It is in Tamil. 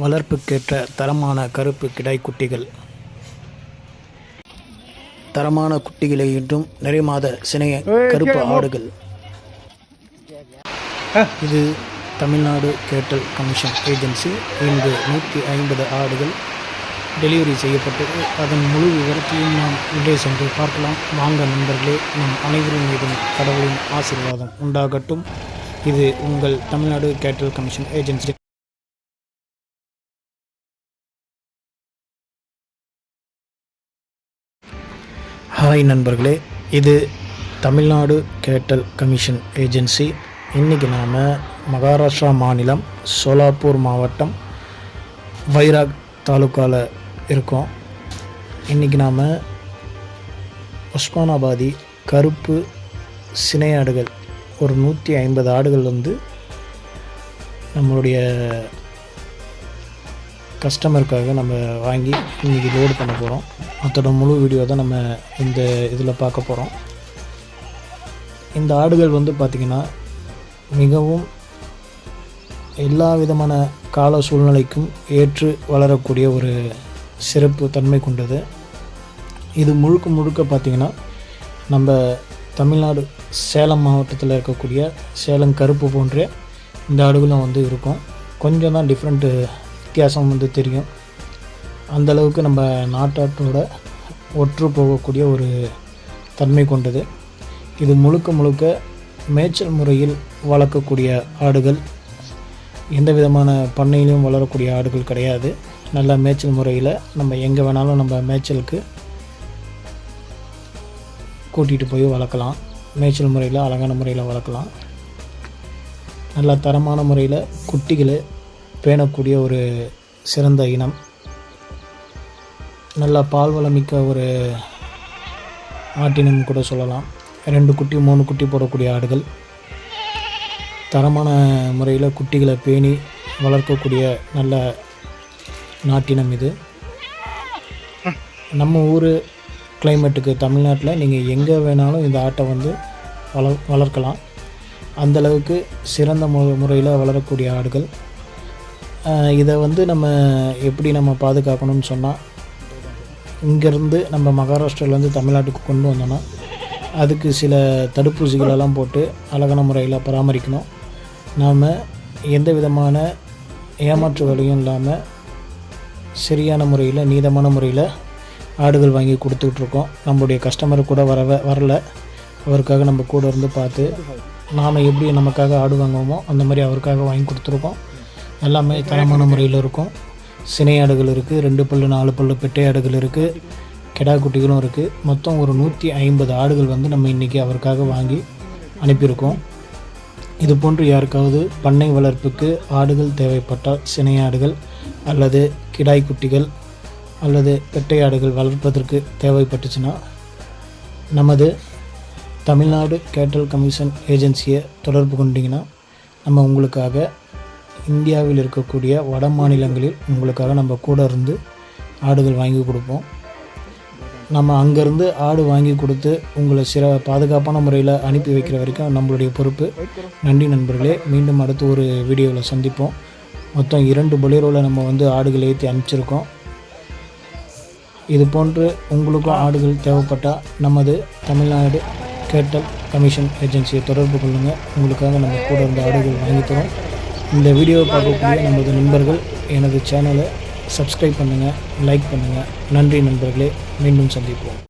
வளர்ப்புக்கேற்ற தரமான கருப்பு கிடாய் குட்டிகள். தரமான குட்டிகளை ஈட்டும் நிறைய மாத சினைய கருப்பு ஆடுகள். இது தமிழ்நாடு கேட்டல் கமிஷன் ஏஜென்சி. இங்கு 150 ஆடுகள் டெலிவரி செய்யப்பட்டது. அதன் முழு விவரத்தையும் நாம் உள்ளே சென்று பார்க்கலாம். வாங்க நண்பர்களே, நம் அனைவரின் மீதும் கடவுளின் ஆசீர்வாதம் உண்டாகட்டும். இது உங்கள் தமிழ்நாடு கேட்டல் கமிஷன் ஏஜென்சி. ஹாய் நண்பர்களே, இது தமிழ்நாடு கேட்டல் கமிஷன் ஏஜென்சி. இன்றைக்கி நாம் மகாராஷ்டிரா மாநிலம் சோலாப்பூர் மாவட்டம் வைராக் தாலுக்காவில் இருக்கோம். இன்றைக்கி நாம் உஸ்மானாபாதி கருப்பு சினை ஆடுகள் ஒரு 150 ஆடுகள் நம்மளுடைய கஸ்டமருக்காக நம்ம வாங்கி இன்றைக்கி லோடு பண்ண போகிறோம். அதோட முழு வீடியோ தான் நம்ம இந்த இதில் பார்க்க போகிறோம். இந்த ஆடுகள் பார்த்திங்கன்னா மிகவும் எல்லா விதமான கால சூழ்நிலைக்கும் ஏற்று வளரக்கூடிய ஒரு சிறப்பு தன்மை கொண்டது. இது முழுக்க பார்த்திங்கன்னா நம்ம தமிழ்நாடு சேலம் மாவட்டத்தில் இருக்கக்கூடிய சேலம் கருப்பு போன்ற இந்த ஆடுகளும் இருக்கும். கொஞ்சம் தான் டிஃப்ரெண்ட்டு வித்தியாசம் தெரியும். அந்தளவுக்கு நம்ம நாட்டாட்டோட ஒற்று போகக்கூடிய ஒரு தன்மை கொண்டது. இது முழுக்க மேய்ச்சல் முறையில் வளர்க்கக்கூடிய ஆடுகள். எந்த விதமான பண்ணையிலும் வளரக்கூடிய ஆடுகள் கிடையாது. நல்ல மேய்ச்சல் முறையில் நம்ம எங்கே வேணாலும் நம்ம மேய்ச்சலுக்கு கூட்டிகிட்டு போய் வளர்க்கலாம். மேய்ச்சல் முறையில் அழகான முறையில் வளர்க்கலாம். நல்ல தரமான முறையில் குட்டிகளை பேணக்கூடிய ஒரு சிறந்த இனம். நல்லா பால் வளமிக்க ஒரு ஆட்டினம் கூட சொல்லலாம். 2 குட்டி 3 குட்டி போடக்கூடிய ஆடுகள். தரமான முறையில் குட்டிகளை பேணி வளர்க்கக்கூடிய நல்ல நாட்டினம் இது. நம்ம ஊர் கிளைமேட்டுக்கு தமிழ்நாட்டில் நீங்கள் எங்கே வேணாலும் இந்த ஆட்டை வளர்க்கலாம். அந்தளவுக்கு சிறந்த முறையில் வளரக்கூடிய ஆடுகள். இதை நம்ம எப்படி நம்ம பாதுகாக்கணும்னு சொன்னால், இங்கேருந்து நம்ம மகாராஷ்டிராவிலேருந்து தமிழ்நாட்டுக்கு கொண்டு வந்தோன்னா அதுக்கு சில தடுப்பூசிகளெல்லாம் போட்டு அழகான முறையில் பராமரிக்கணும். நாம் எந்த விதமான ஏமாற்று வேலையும் இல்லாமல் சரியான முறையில் நீதமான முறையில் ஆடுகள் வாங்கி கொடுத்துட்ருக்கோம். நம்மளுடைய கஸ்டமர் கூட வரல, அவருக்காக நம்ம கூட இருந்து பார்த்து நாம் எப்படி நமக்காக ஆடு வாங்குவோமோ அந்த மாதிரி அவருக்காக வாங்கி கொடுத்துருக்கோம். எல்லாமே தரமான முறையில் இருக்கும். சினை ஆடுகள் இருக்குது, 2 பல்லு 4 பல்லு பெட்டை ஆடுகள் இருக்குது, கெடா குட்டிகளும் இருக்குது. மொத்தம் ஒரு 150 ஆடுகள் நம்ம இன்றைக்கி அவருக்காக வாங்கி அனுப்பியிருக்கோம். இது போன்று யாருக்காவது பண்ணை வளர்ப்புக்கு ஆடுகள் தேவைப்பட்டால், சினை ஆடுகள் அல்லது கிடாய் குட்டிகள் அல்லது பெட்டை ஆடுகள் வளர்ப்பதற்கு தேவைப்பட்டுச்சுன்னா நமது தமிழ்நாடு கேட்டல் கமிஷன் ஏஜென்சியை தொடர்பு கொண்டிங்கன்னா நம்ம உங்களுக்காக இந்தியாவில் இருக்கக்கூடிய வட மாநிலங்களில் உங்களுக்காக நம்ம கூட இருந்து ஆடுகள் வாங்கி கொடுப்போம். நம்ம அங்கேருந்து ஆடு வாங்கி கொடுத்து உங்களை பாதுகாப்பான முறையில் அனுப்பி வைக்கிற வரைக்கும் நம்மளுடைய பொறுப்பு. நன்றி நண்பர்களே. மீண்டும் அடுத்து ஒரு வீடியோவில் சந்திப்போம். மொத்தம் 2 பொலேரோவில் நம்ம ஆடுகள் ஏற்றி அனுப்பிச்சிருக்கோம். இது போன்று உங்களுக்கும் ஆடுகள் தேவைப்பட்டால் நமது தமிழ்நாடு கேட்டல் கமிஷன் ஏஜென்சியை தொடர்பு கொள்ளுங்கள். உங்களுக்காக நம்ம கூட இருந்த ஆடுகள் வாங்கி தரோம். இந்த வீடியோவை பார்க்கக்கூடிய நமது நண்பர்கள் எனது சேனலை சப்ஸ்கிரைப் பண்ணுங்கள், லைக் பண்ணுங்கள். நன்றி நண்பர்களே. மீண்டும் சந்திப்போம்.